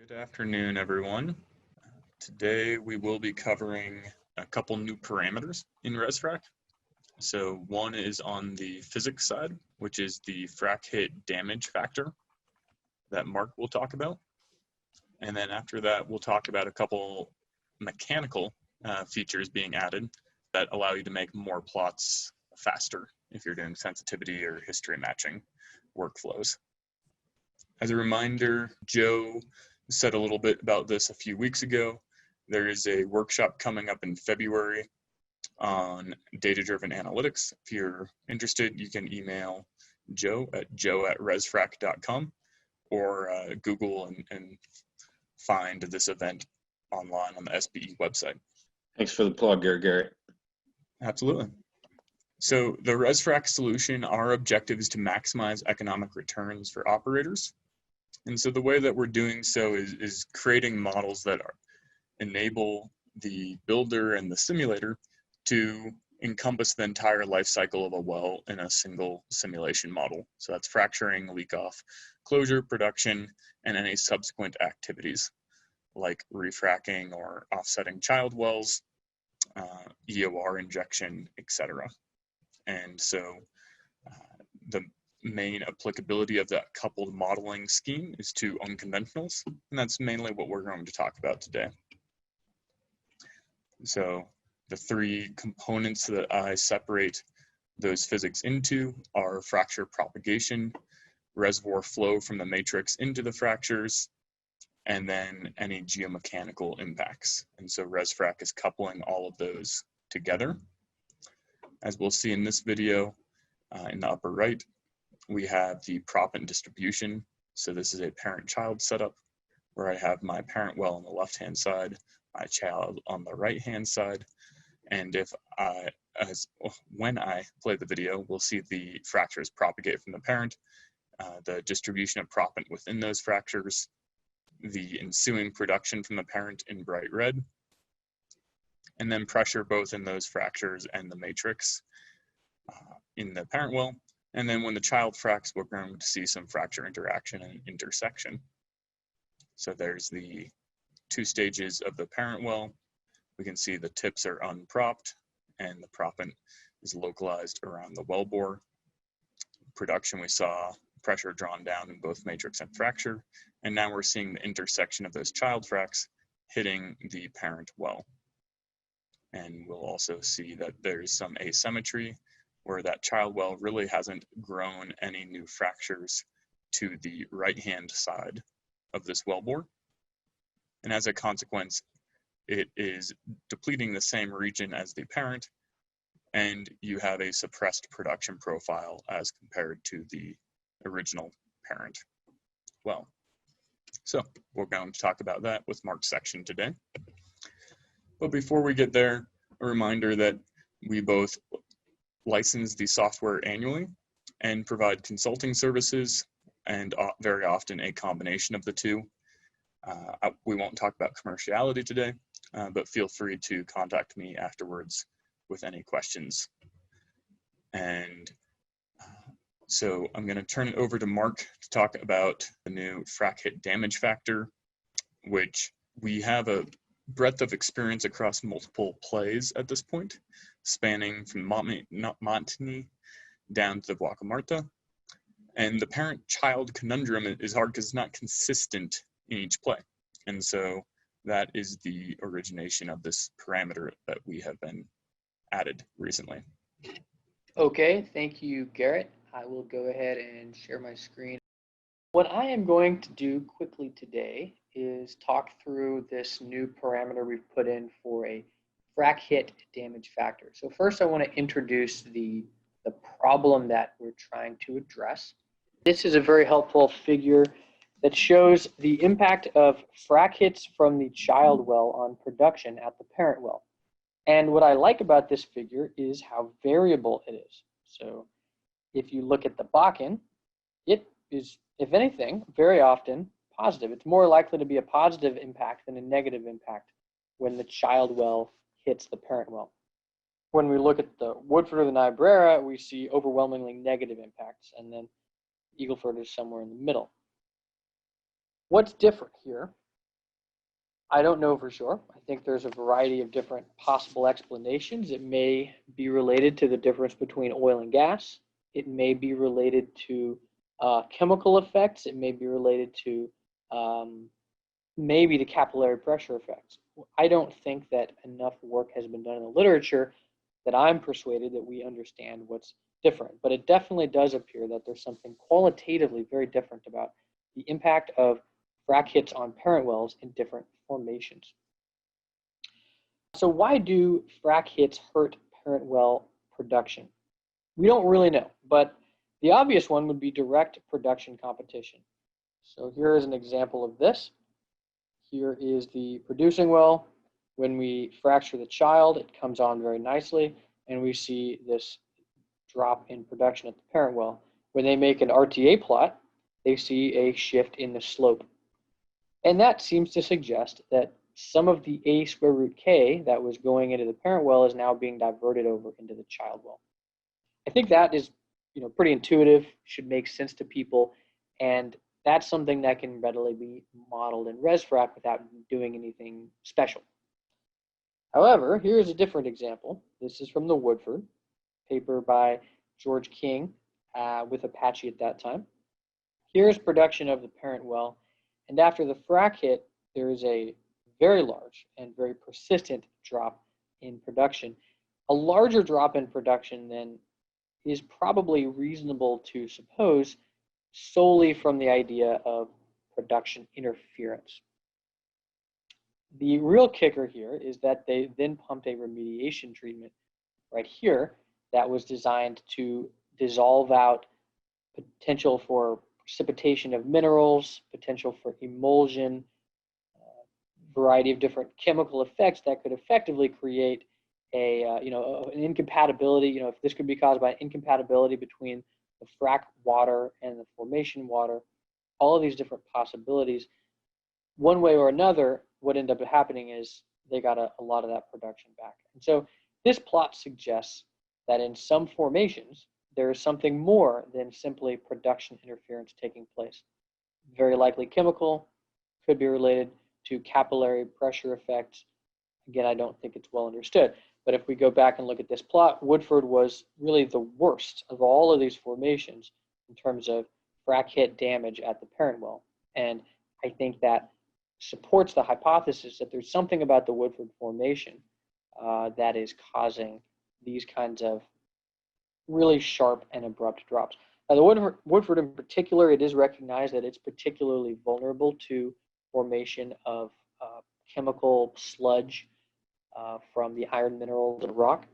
Good afternoon, everyone. Today we will be covering a couple new parameters in ResFrac. So one is on the physics side, which is the frac hit damage factor that Mark will talk about. And then after that, we'll talk about a couple mechanical features being added that allow you to make more plots faster if you're doing sensitivity or history matching workflows. As a reminder, Joe said a little bit about this a few weeks ago. There is a workshop coming up in February on data-driven analytics. If you're interested, you can email Joe at joe@resfrac.com or Google and find this event online on the SBE website. Thanks for the plug, Garrett. Absolutely. So the ResFrac solution, our objective is to maximize economic returns for operators. And so the way that we're doing so is creating models that enable the builder and the simulator to encompass the entire life cycle of a well in a single simulation model. So that's fracturing, leak off, closure, production, and any subsequent activities like refracking or offsetting child wells, EOR injection, etc. And so the main applicability of that coupled modeling scheme is to unconventionals, and that's mainly what we're going to talk about today. So the three components that I separate those physics into are fracture propagation, reservoir flow from the matrix into the fractures, and then any geomechanical impacts. And so ResFrac is coupling all of those together. As we'll see in this video, in the upper right, we have the proppant distribution. So this is a parent-child setup where I have my parent well on the left-hand side, my child on the right-hand side. And when I play the video, we'll see the fractures propagate from the parent, the distribution of proppant within those fractures, the ensuing production from the parent in bright red, and then pressure both in those fractures and the matrix in the parent well. And then when the child fracks, we're going to see some fracture interaction and intersection. So there's the two stages of the parent well. We can see the tips are unpropped and the proppant is localized around the wellbore. Production, we saw pressure drawn down in both matrix and fracture. And now we're seeing the intersection of those child fracks hitting the parent well. And we'll also see that there's some asymmetry where that child well really hasn't grown any new fractures to the right-hand side of this wellbore. And as a consequence, it is depleting the same region as the parent, and you have a suppressed production profile as compared to the original parent well. So we're going to talk about that with Mark's section today. But before we get there, a reminder that we both license the software annually and provide consulting services, and very often a combination of the two. We won't talk about commerciality today, but feel free to contact me afterwards with any questions. And so I'm going to turn it over to Mark to talk about the new frac hit damage factor, which we have a breadth of experience across multiple plays at this point, spanning from Montney down to the Vaca Muerta. And the parent-child conundrum is hard because it's not consistent in each play. And so that is the origination of this parameter that we have been added recently. Okay, thank you, Garrett. I will go ahead and share my screen. What I am going to do quickly today is talk through this new parameter we've put in for a frac hit damage factor. So first I want to introduce the problem that we're trying to address. This is a very helpful figure that shows the impact of frac hits from the child well on production at the parent well. And what I like about this figure is how variable it is. So if you look at the Bakken, it is, if anything, very often positive. It's more likely to be a positive impact than a negative impact when the child well hits the parent well. When we look at the Woodford or the Niobrara, we see overwhelmingly negative impacts, and then Eagle Ford is somewhere in the middle. What's different here I don't know for sure. I think there's a variety of different possible explanations. It may be related to the difference between oil and gas. It may be related to chemical effects. It may be related to maybe the capillary pressure effects. I don't think that enough work has been done in the literature that I'm persuaded that we understand what's different. But it definitely does appear that there's something qualitatively very different about the impact of frac hits on parent wells in different formations. So why do frac hits hurt parent well production? We don't really know, but the obvious one would be direct production competition. So here is an example of this. Here is the producing well. When we fracture the child, it comes on very nicely, and we see this drop in production at the parent well. When they make an RTA plot, they see a shift in the slope. And that seems to suggest that some of the A square root K that was going into the parent well is now being diverted over into the child well. I think that is, pretty intuitive, should make sense to people, and that's something that can readily be modeled in ResFrac without doing anything special. However, here's a different example. This is from the Woodford paper by George King with Apache at that time. Here's production of the parent well, and after the frac hit, there is a very large and very persistent drop in production. A larger drop in production than is probably reasonable to suppose solely from the idea of production interference. The real kicker here is that they then pumped a remediation treatment right here that was designed to dissolve out potential for precipitation of minerals, potential for emulsion, variety of different chemical effects that could effectively create an incompatibility. If this could be caused by incompatibility between the frac water and the formation water, all of these different possibilities, one way or another, what ended up happening is they got a lot of that production back. And so this plot suggests that in some formations, there is something more than simply production interference taking place. Very likely chemical, could be related to capillary pressure effects. Again, I don't think it's well understood. But if we go back and look at this plot, Woodford was really the worst of all of these formations in terms of frac hit damage at the parent well. And I think that supports the hypothesis that there's something about the Woodford formation that is causing these kinds of really sharp and abrupt drops. Now, the Woodford in particular, it is recognized that it's particularly vulnerable to formation of chemical sludge from the iron minerals of rock.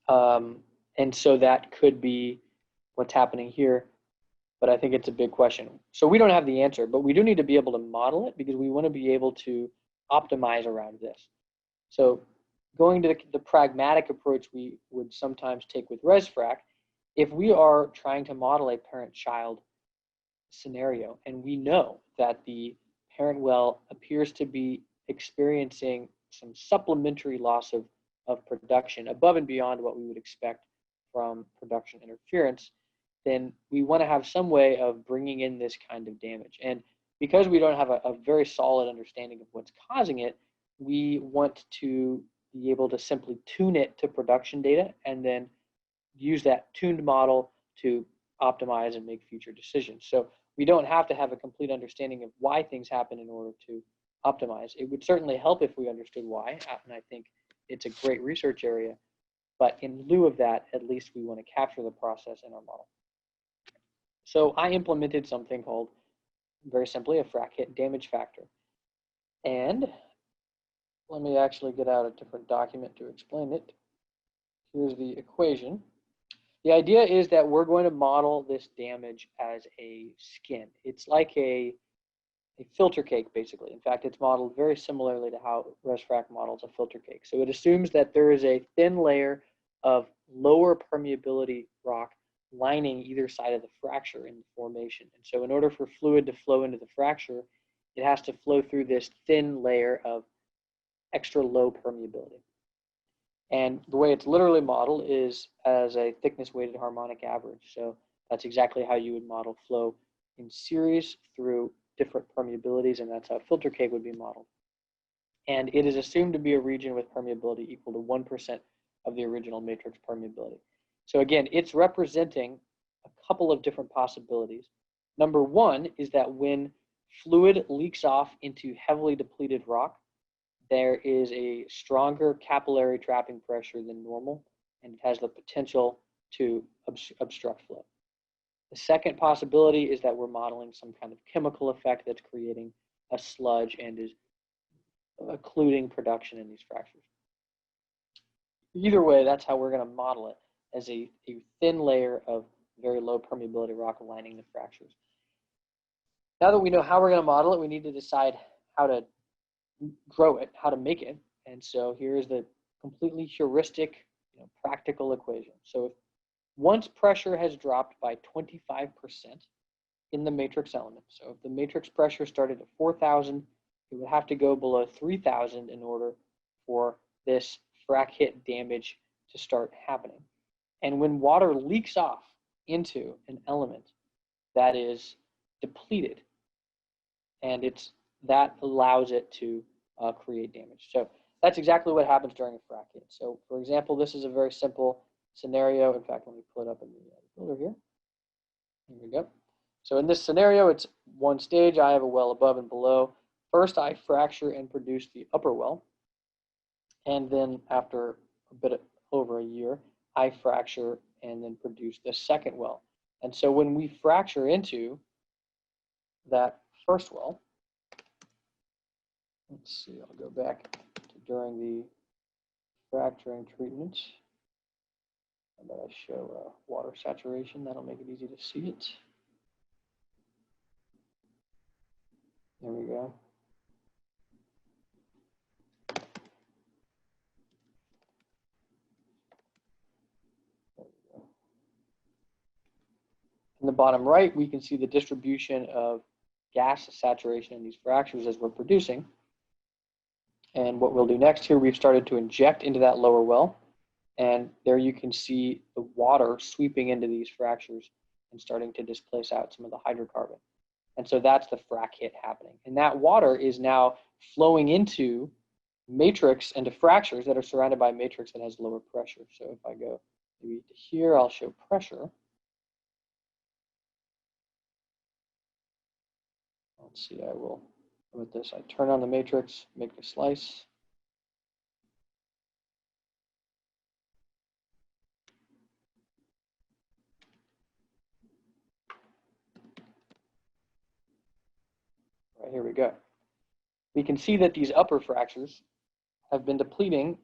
And so that could be what's happening here, but I think it's a big question. So we don't have the answer, but we do need to be able to model it because we want to be able to optimize around this. So going to the pragmatic approach we would sometimes take with ResFrac, if we are trying to model a parent-child scenario and we know that the parent well appears to be experiencing some supplementary loss of production above and beyond what we would expect from production interference, then we want to have some way of bringing in this kind of damage. And because we don't have a very solid understanding of what's causing it, we want to be able to simply tune it to production data and then use that tuned model to optimize and make future decisions. So we don't have to have a complete understanding of why things happen in order to optimize. It would certainly help if we understood why, and I think it's a great research area, but in lieu of that, at least we want to capture the process in our model. So I implemented something called, very simply, a frac hit damage factor. And let me actually get out a different document to explain it. Here's the equation. The idea is that we're going to model this damage as a skin. It's like a filter cake, basically. In fact, it's modeled very similarly to how ResFrac models a filter cake. So it assumes that there is a thin layer of lower permeability rock lining either side of the fracture in the formation. And so in order for fluid to flow into the fracture, it has to flow through this thin layer of extra low permeability. And the way it's literally modeled is as a thickness weighted harmonic average. So that's exactly how you would model flow in series through different permeabilities, and that's how a filter cake would be modeled. And it is assumed to be a region with permeability equal to 1% of the original matrix permeability. So again, it's representing a couple of different possibilities. Number one is that when fluid leaks off into heavily depleted rock, there is a stronger capillary trapping pressure than normal, and it has the potential to obstruct flow. The second possibility is that we're modeling some kind of chemical effect that's creating a sludge and is occluding production in these fractures. Either way, that's how we're going to model it, as a thin layer of very low permeability rock lining the fractures. Now that we know how we're going to model it, we need to decide how to grow it, how to make it. And so here's the completely heuristic, practical equation. So if once pressure has dropped by 25% in the matrix element, so if the matrix pressure started at 4,000, it would have to go below 3,000 in order for this frac hit damage to start happening. And when water leaks off into an element that is depleted, and that allows it to create damage. So that's exactly what happens during a frac hit. So for example, this is a very simple scenario. In fact, let me pull it up in the builder here. Here we go. So in this scenario, it's one stage. I have a well above and below. First, I fracture and produce the upper well. And then after a bit over a year, I fracture and then produce the second well. And so when we fracture into that first well, let's see, I'll go back to during the fracturing treatment. And then I show water saturation. That'll make it easy to see it. There we go. In the bottom right, we can see the distribution of gas saturation in these fractures as we're producing. And what we'll do next here, we've started to inject into that lower well. And there you can see the water sweeping into these fractures and starting to displace out some of the hydrocarbon. And so that's the frac hit happening. And that water is now flowing into matrix and to fractures that are surrounded by a matrix that has lower pressure. So if I go maybe to here, I'll show pressure. Let's see, I will, with this, I turn on the matrix, make a slice. Right, here we go. We can see that these upper fractures have been depleting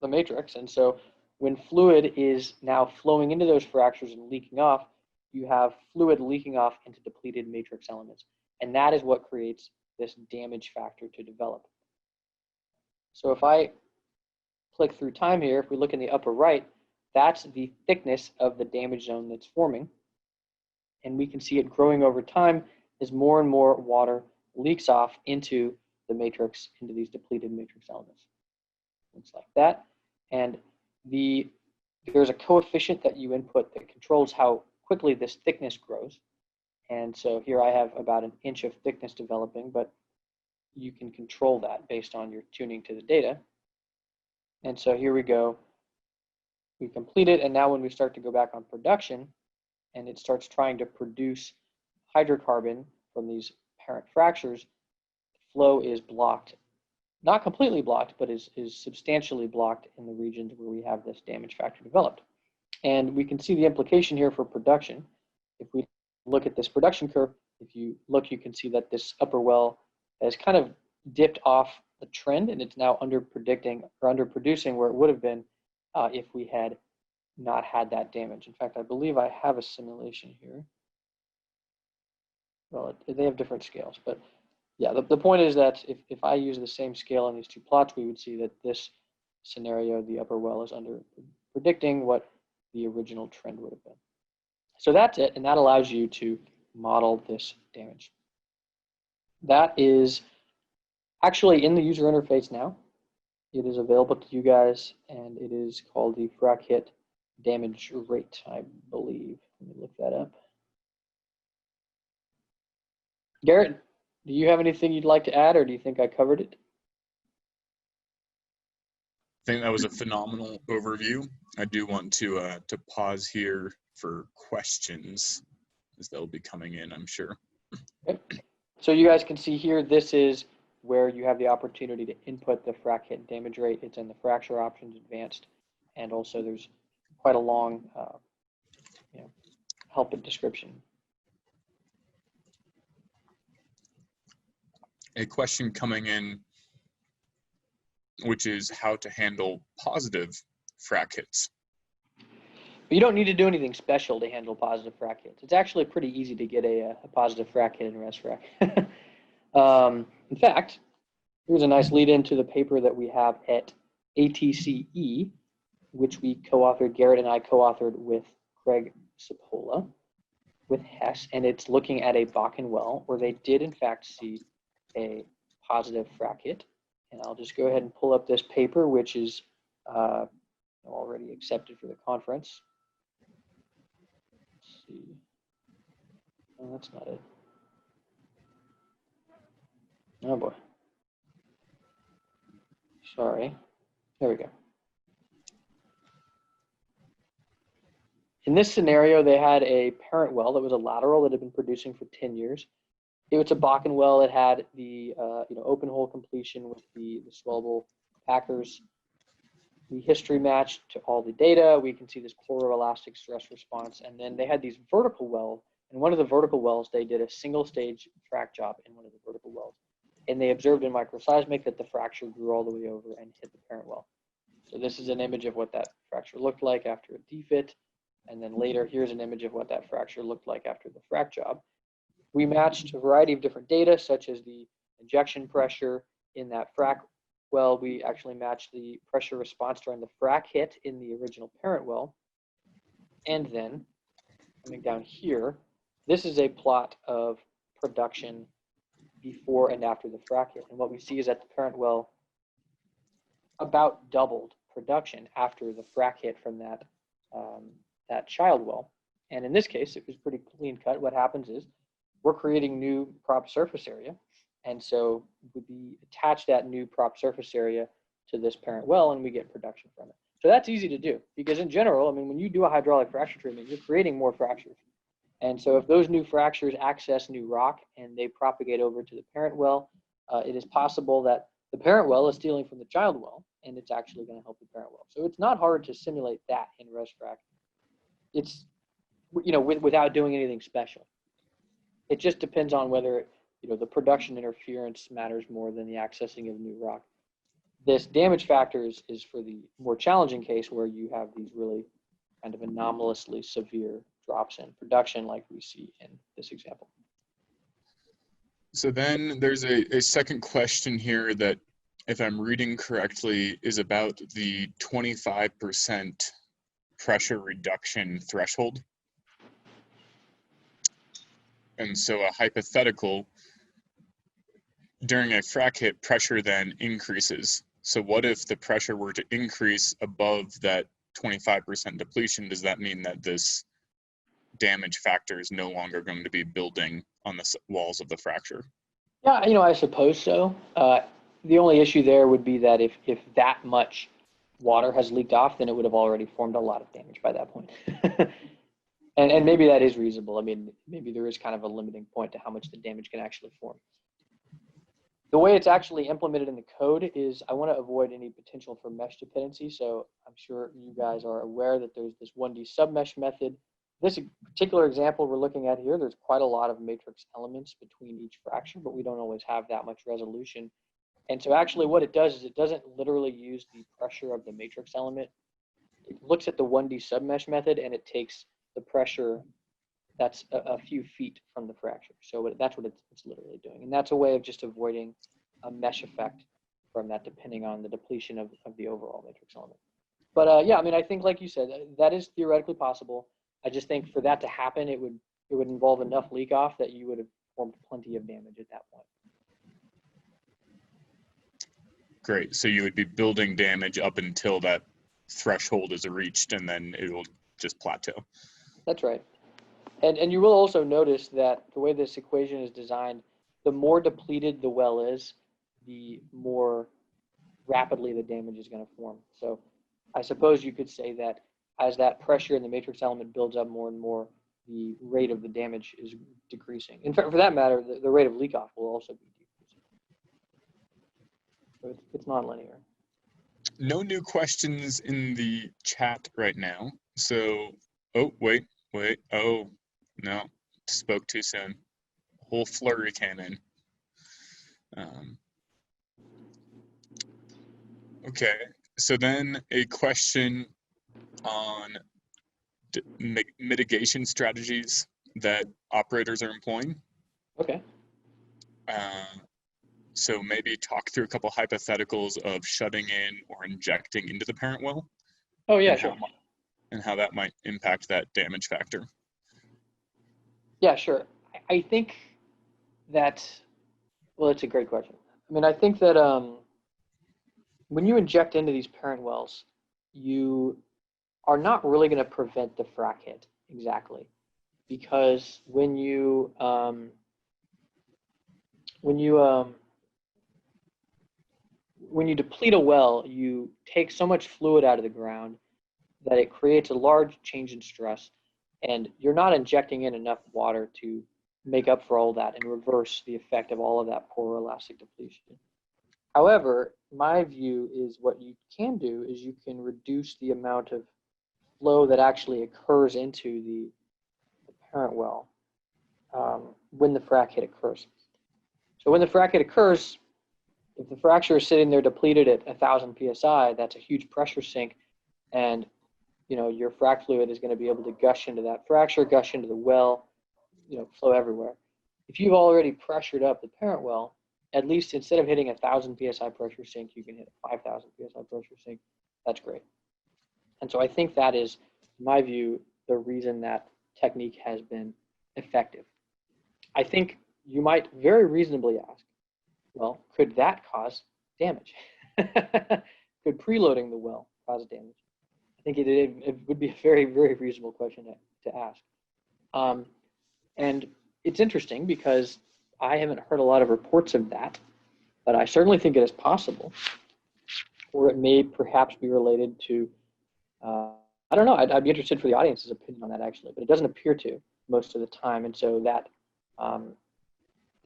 the matrix, and so when fluid is now flowing into those fractures and leaking off, you have fluid leaking off into depleted matrix elements. And that is what creates this damage factor to develop. So if I click through time here, if we look in the upper right, that's the thickness of the damage zone that's forming. And we can see it growing over time as more and more water leaks off into the matrix, into these depleted matrix elements. Looks like that. And there's a coefficient that you input that controls how quickly this thickness grows. And so here I have about 1 inch of thickness developing, but you can control that based on your tuning to the data. And so here we go. We complete it, and now when we start to go back on production, and it starts trying to produce hydrocarbon from these parent fractures, flow is blocked. Not completely blocked, but is substantially blocked in the regions where we have this damage factor developed. And we can see the implication here for production. If we look at this production curve, if you look, you can see that this upper well has kind of dipped off the trend, and it's now underproducing where it would have been if we had not had that damage. In fact, I believe I have a simulation here. Well, they have different scales, but yeah, the point is that if I use the same scale on these two plots, we would see that this scenario, the upper well, is under predicting what the original trend would have been. So that's it, and that allows you to model this damage. That is actually in the user interface now. It is available to you guys, and it is called the Frac Hit damage rate, I believe. Let me look that up. Garrett, do you have anything you'd like to add, or do you think I covered it? think that was a phenomenal overview. I do want to pause here for questions, as they'll be coming in, I'm sure. Okay. So you guys can see here, this is where you have the opportunity to input the frac hit damage rate. It's in the fracture options advanced, and also there's quite a long help and description. A question coming in, which is how to handle positive frac hits. But you don't need to do anything special to handle positive frac hits. It's actually pretty easy to get a positive frac hit in ResFrac. In fact, here's a nice lead into the paper that we have at ATCE, which we co-authored, Garrett and I co-authored with Craig Cipolla with Hess, and it's looking at a Bakken well where they did in fact see a positive frac hit. And I'll just go ahead and pull up this paper, which is already accepted for the conference. Let's see. Oh, that's not it. Oh boy. Sorry. There we go. In this scenario, they had a parent well that was a lateral that had been producing for 10 years. It was a Bakken well. It had the open hole completion with the swellable packers. The history matched to all the data. We can see this chloroelastic stress response. And then they had these vertical wells. In one of the vertical wells, they did a single stage frac job in one of the vertical wells. And they observed in microseismic that the fracture grew all the way over and hit the parent well. So this is an image of what that fracture looked like after a defit. And then later, here's an image of what that fracture looked like after the frac job. We matched a variety of different data, such as the injection pressure in that frac well. We actually matched the pressure response during the frac hit in the original parent well. And then, coming down here, this is a plot of production before and after the frac hit. And what we see is that the parent well about doubled production after the frac hit from that child well. And in this case, it was pretty clean cut. What happens is we're creating new prop surface area. And so we attach that new prop surface area to this parent well and we get production from it. So that's easy to do because in general, I mean, when you do a hydraulic fracture treatment, you're creating more fractures. And so if those new fractures access new rock and they propagate over to the parent well, it is possible that the parent well is stealing from the child well and it's actually going to help the parent well. So it's not hard to simulate that in ResFrac. It's, without doing anything special. It just depends on whether, the production interference matters more than the accessing of new rock. This damage factors is for the more challenging case where you have these really kind of anomalously severe drops in production like we see in this example. So then there's a second question here that, if I'm reading correctly, is about the 25% pressure reduction threshold. And so a hypothetical, during a frac hit, pressure then increases. So what if the pressure were to increase above that 25% depletion? Does that mean that this damage factor is no longer going to be building on the walls of the fracture? Yeah, I suppose so. The only issue there would be that if that much water has leaked off, then it would have already formed a lot of damage by that point. And maybe that is reasonable. I mean, maybe there is kind of a limiting point to how much the damage can actually form. The way it's actually implemented in the code is I want to avoid any potential for mesh dependency. So I'm sure you guys are aware that there's this 1D submesh method. This particular example we're looking at here, there's quite a lot of matrix elements between each fracture, but we don't always have that much resolution. And so actually what it does is it doesn't literally use the pressure of the matrix element. It looks at the 1D submesh method and it takes the pressure that's a few feet from the fracture. So that's what it's literally doing. And that's a way of just avoiding a mesh effect from that depending on the depletion of the overall matrix element. But yeah, I mean, I think like you said, that is theoretically possible. I just think for that to happen, it would involve enough leak off that you would have formed plenty of damage at that point. Great. So you would be building damage up until that threshold is reached, and then it will just plateau. That's right. And you will also notice that the way this equation is designed, the more depleted the well is, the more rapidly the damage is going to form. So I suppose you could say that as that pressure in the matrix element builds up more and more, the rate of the damage is decreasing. In fact, for that matter, the rate of leak off will also be decreasing. So it's nonlinear. No new questions in the chat right now. So, oh, wait. Oh, no, spoke too soon. A whole flurry came in. Okay, so then a question on mitigation strategies that operators are employing. Okay. So maybe talk through a couple hypotheticals of shutting in or injecting into the parent well. Oh yeah, and sure. And how that might impact that damage factor. Yeah, sure. I think that, well, it's a great question. I mean, I think that when you inject into these parent wells, you are not really going to prevent the frac hit exactly, because when you deplete a well, you take so much fluid out of the ground that it creates a large change in stress, and you're not injecting in enough water to make up for all that and reverse the effect of all of that poroelastic depletion. However, my view is what you can do is you can reduce the amount of flow that actually occurs into the parent well when the frac hit occurs. So when the frac hit occurs, if the fracture is sitting there depleted at 1,000 psi, that's a huge pressure sink, and your frac fluid is going to be able to gush into that fracture, gush into the well, flow everywhere. If you've already pressured up the parent well, at least instead of hitting 1,000 psi pressure sink, you can hit a 5,000 psi pressure sink. That's great. And so I think that is, in my view, the reason that technique has been effective. I think you might very reasonably ask, well, could that cause damage? Could preloading the well cause damage? I think it would be a very, very reasonable question to ask. And it's interesting because I haven't heard a lot of reports of that, but I certainly think it is possible. Or it may perhaps be related to, I don't know, I'd be interested for the audience's opinion on that actually, but it doesn't appear to most of the time. And so that,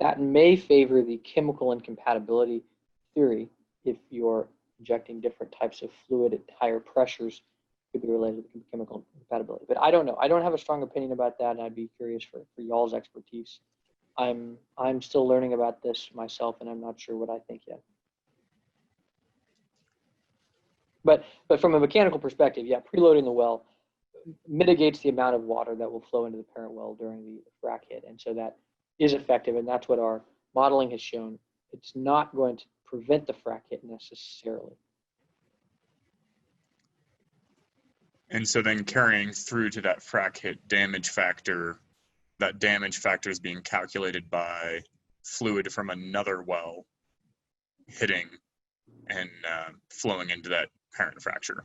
that may favor the chemical incompatibility theory if you're injecting different types of fluid at higher pressures. Could be related to chemical compatibility, but I don't know. I don't have a strong opinion about that, and I'd be curious for y'all's expertise. I'm still learning about this myself, and I'm not sure what I think yet. But from a mechanical perspective, yeah, preloading the well mitigates the amount of water that will flow into the parent well during the frac hit, and so that is effective, and that's what our modeling has shown. It's not going to prevent the frac hit necessarily. And so then carrying through to that frac hit damage factor, that damage factor is being calculated by fluid from another well hitting and flowing into that parent fracture,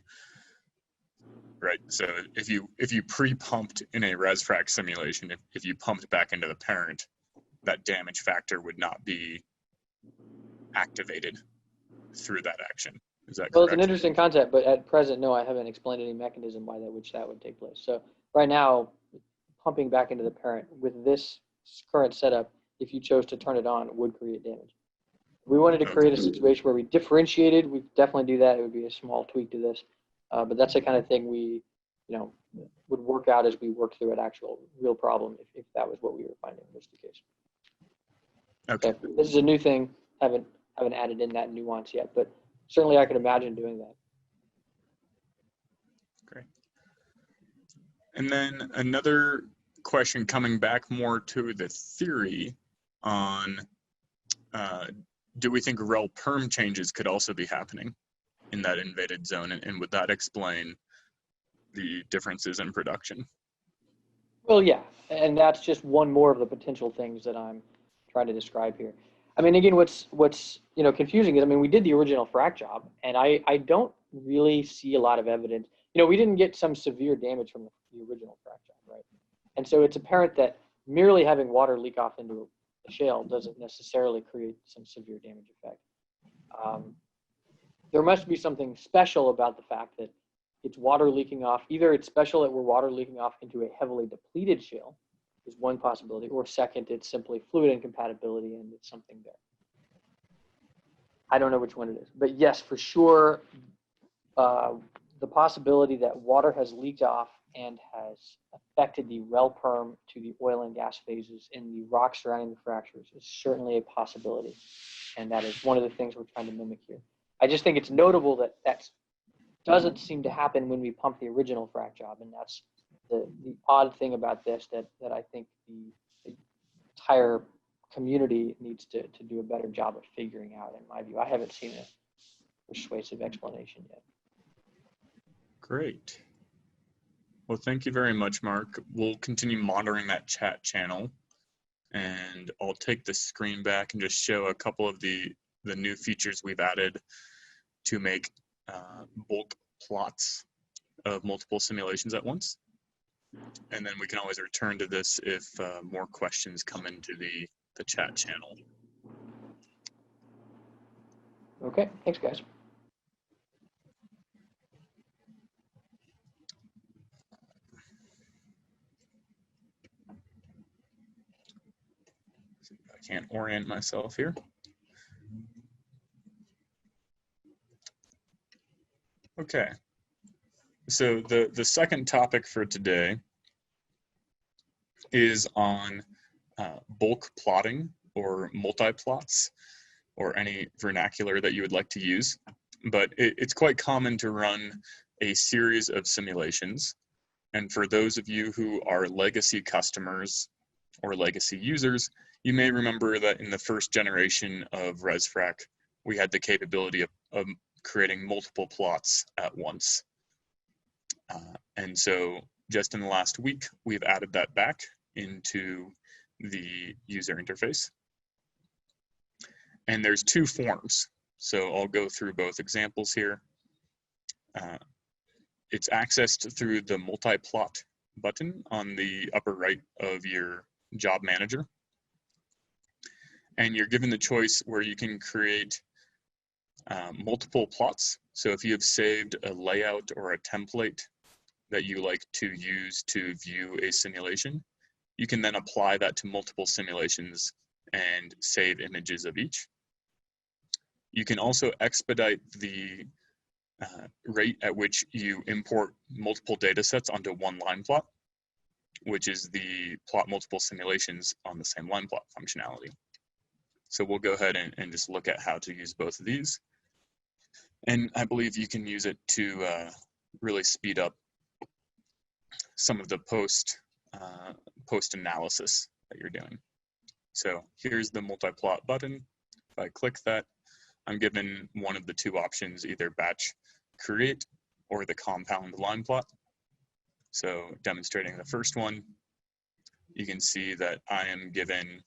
right? So if you pre-pumped in a ResFrac simulation, if you pumped back into the parent, that damage factor would not be activated through that action. Is that correct? Well, it's an interesting concept, but at present, no, I haven't explained any mechanism by which that would take place. So right now, pumping back into the parent with this current setup, if you chose to turn it on, would create damage. If we wanted to create a situation where we differentiated, we definitely do that. It would be a small tweak to this, but that's the kind of thing we, would work out as we work through an actual real problem if that was what we were finding in this case. Okay. So this is a new thing. Haven't added in that nuance yet, but certainly I could imagine doing that. Great. And then another question coming back more to the theory on, do we think rel perm changes could also be happening in that invaded zone, and would that explain the differences in production? Well, yeah, and that's just one more of the potential things that I'm trying to describe here. I mean, again, what's confusing is, I mean, we did the original frac job, and I don't really see a lot of evidence. We didn't get some severe damage from the original frac job, right? And so it's apparent that merely having water leak off into a shale doesn't necessarily create some severe damage effect. there must be something special about the fact that it's water leaking off. Either it's special that we're water leaking off into a heavily depleted shale is one possibility, or second, it's simply fluid incompatibility and it's something there. I don't know which one it is, but yes, for sure, the possibility that water has leaked off and has affected the rel perm to the oil and gas phases in the rock surrounding the fractures is certainly a possibility. And that is one of the things we're trying to mimic here. I just think it's notable that that doesn't seem to happen when we pump the original frac job. And that's the odd thing about this that I think the entire community needs to do a better job of figuring out, in my view. I haven't seen a persuasive explanation yet. Great. Well, thank you very much, Mark. We'll continue monitoring that chat channel, and I'll take the screen back and just show a couple of the new features we've added to make bulk plots of multiple simulations at once. And then we can always return to this if more questions come into the chat channel. Okay, thanks, guys. I can't orient myself here. Okay, so the second topic for today is on bulk plotting or multi-plots, or any vernacular that you would like to use. But it's quite common to run a series of simulations. And for those of you who are legacy customers or legacy users, you may remember that in the first generation of ResFrac, we had the capability of creating multiple plots at once. And so just in the last week, we've added that back into the user interface. And there's two forms. So I'll go through both examples here. It's accessed through the multi-plot button on the upper right of your job manager. And you're given the choice where you can create multiple plots. So if you have saved a layout or a template that you like to use to view a simulation, you can then apply that to multiple simulations and save images of each. You can also expedite the rate at which you import multiple data sets onto one line plot, which is the plot multiple simulations on the same line plot functionality. So we'll go ahead and just look at how to use both of these. And I believe you can use it to really speed up some of the post analysis that you're doing. So here's the multi-plot button. If I click that, I'm given one of the two options, either batch create or the compound line plot. So demonstrating the first one, you can see that I am given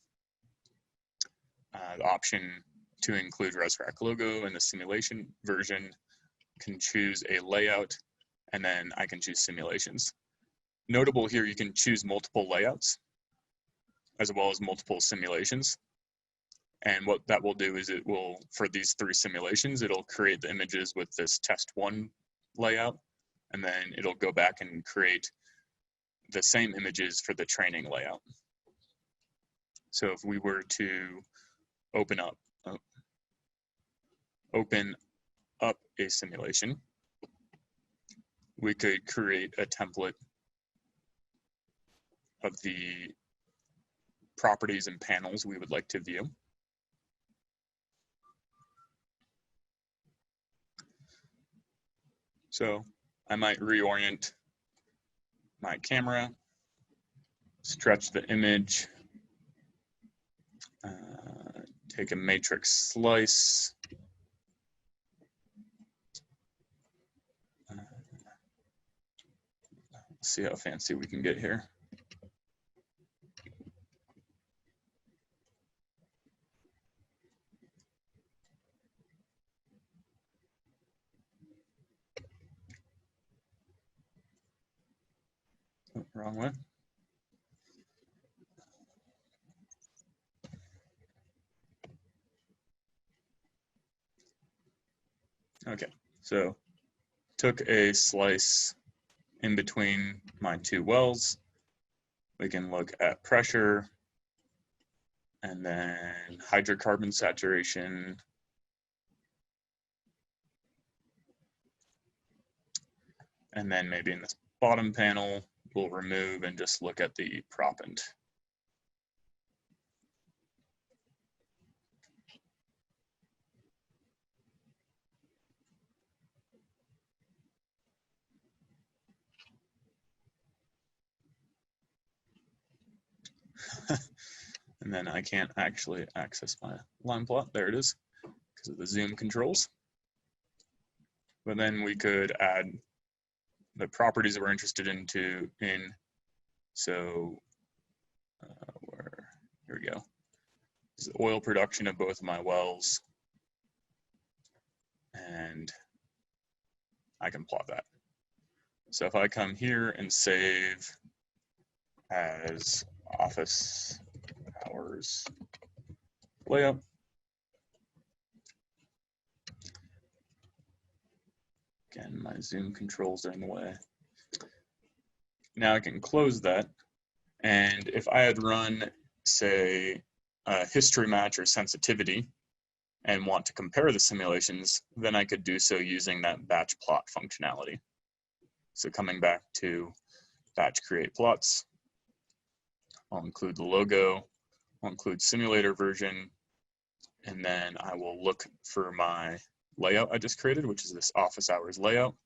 the option to include ResFrac logo in the simulation version, can choose a layout, and then I can choose simulations. Notable here, you can choose multiple layouts as well as multiple simulations. And what that will do is it will, for these three simulations, it'll create the images with this test one layout, and then it'll go back and create the same images for the training layout. So if we were to open up a simulation, we could create a template of the properties and panels we would like to view. So I might reorient my camera, stretch the image, take a matrix slice, see how fancy we can get here. Oh, wrong way. Okay, so took a slice in between my two wells. We can look at pressure and then hydrocarbon saturation. And then maybe in this bottom panel, we'll remove and just look at the proppant. And then I can't actually access my line plot. There it is, because of the zoom controls. But then we could add the properties that we're interested in. So here we go. This is the oil production of both of my wells. And I can plot that. So if I come here and save as office hours layout, again, my zoom controls are in the way. Now I can close that. And if I had run, say, a history match or sensitivity and want to compare the simulations, then I could do so using that batch plot functionality. So coming back to batch create plots, I'll include the logo, I'll include simulator version, and then I will look for my layout I just created, which is this office hours layout.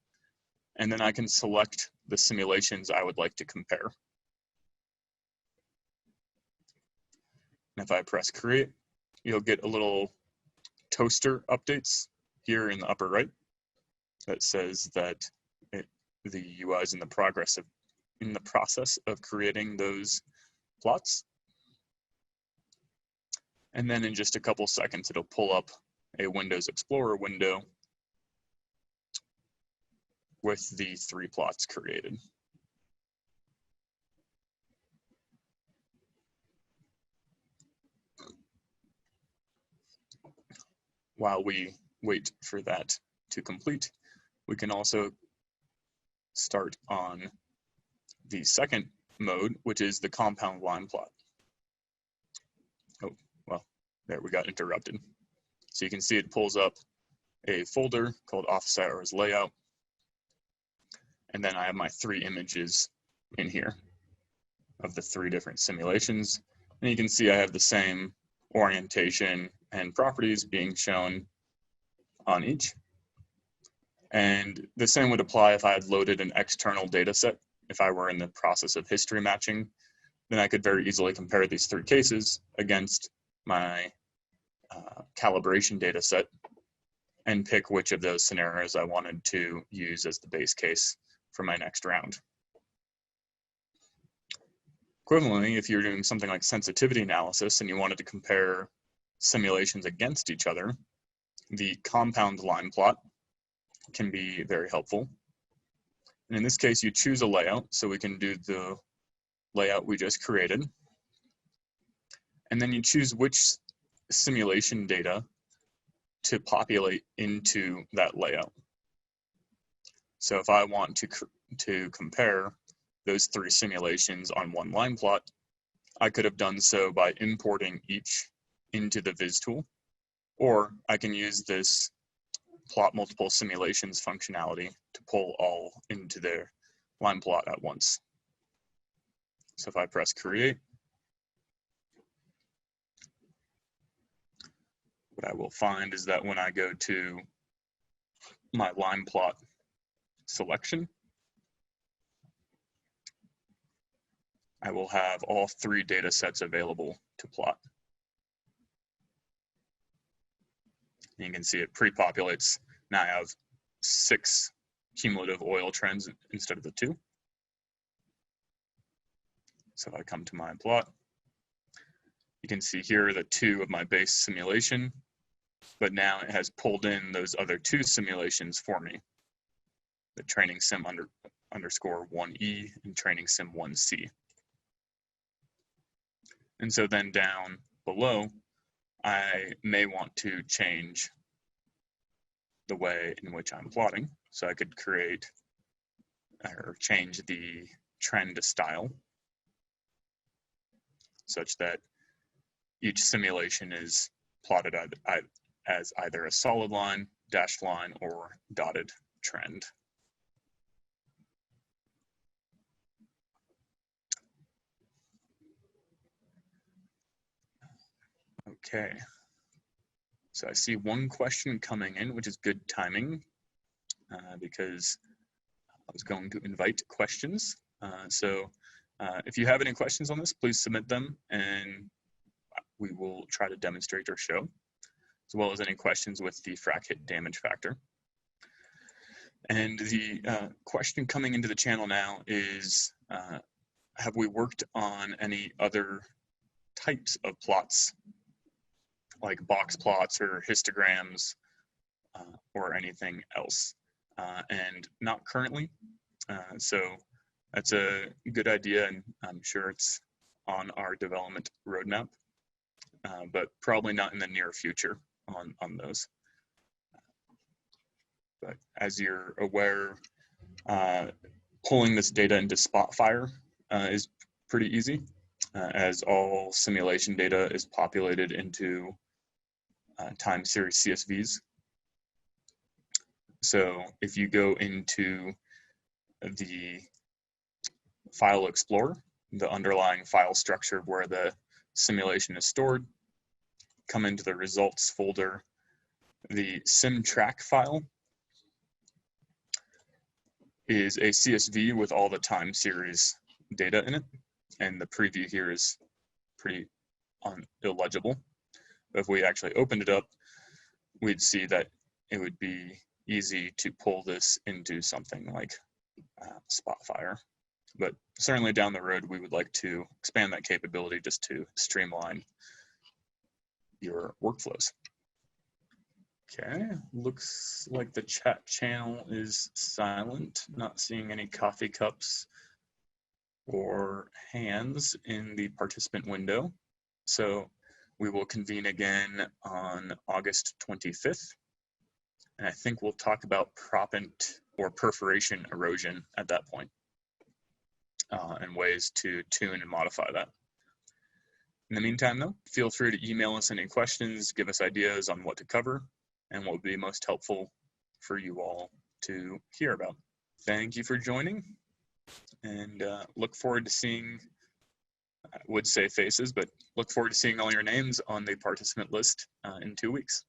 And then I can select the simulations I would like to compare. And if I press create, you'll get a little toaster updates here in the upper right that says that the UI is in the process of creating those plots. And then in just a couple seconds, it'll pull up a Windows Explorer window with the 3 plots created. While we wait for that to complete, we can also start on the second mode, which is the compound line plot. Oh, well, there we got interrupted. So you can see it pulls up a folder called Office Hours Layout. And then I have my 3 images in here of the 3 different simulations. And you can see I have the same orientation and properties being shown on each. And the same would apply if I had loaded an external data set. If I were in the process of history matching, then I could very easily compare these 3 cases against my calibration data set and pick which of those scenarios I wanted to use as the base case for my next round. Equivalently, if you're doing something like sensitivity analysis and you wanted to compare simulations against each other, the compound line plot can be very helpful. And in this case, you choose a layout, so we can do the layout we just created. And then you choose which simulation data to populate into that layout. So if I want to compare those 3 simulations on one line plot, I could have done so by importing each into the Viz tool, or I can use this plot multiple simulations functionality to pull all into their line plot at once. So if I press create, what I will find is that when I go to my line plot selection, I will have all 3 data sets available to plot. And you can see it pre-populates. Now I have 6 cumulative oil trends instead of the 2. So if I come to my plot, you can see here are the 2 of my base simulation, but now it has pulled in those other 2 simulations for me, the training sim underscore 1E and training sim 1C. And so then down below, I may want to change the way in which I'm plotting. So I could create or change the trend style such that each simulation is plotted as either a solid line, dashed line, or dotted trend. Okay, so I see one question coming in, which is good timing because I was going to invite questions. If you have any questions on this, please submit them and we will try to demonstrate or show, as well as any questions with the Frac Hit damage factor. And the question coming into the channel now is, have we worked on any other types of plots, like box plots or histograms or anything else? And not currently. So that's a good idea, and I'm sure it's on our development roadmap, but probably not in the near future on those. But as you're aware, pulling this data into Spotfire is pretty easy, as all simulation data is populated into time series CSVs. So if you go into the File Explorer, the underlying file structure where the simulation is stored, come into the results folder, the SimTrack file is a CSV with all the time series data in it, and the preview here is pretty illegible. But if we actually opened it up, we'd see that it would be easy to pull this into something like Spotfire. But certainly down the road, we would like to expand that capability just to streamline your workflows. Okay, looks like the chat channel is silent. Not seeing any coffee cups or hands in the participant window. So we will convene again on August 25th. And I think we'll talk about proppant or perforation erosion at that point, and ways to tune and modify that. In the meantime, though, feel free to email us any questions, give us ideas on what to cover, and what would be most helpful for you all to hear about. Thank you for joining, and look forward to seeing, I would say faces, but look forward to seeing all your names on the participant list in 2 weeks.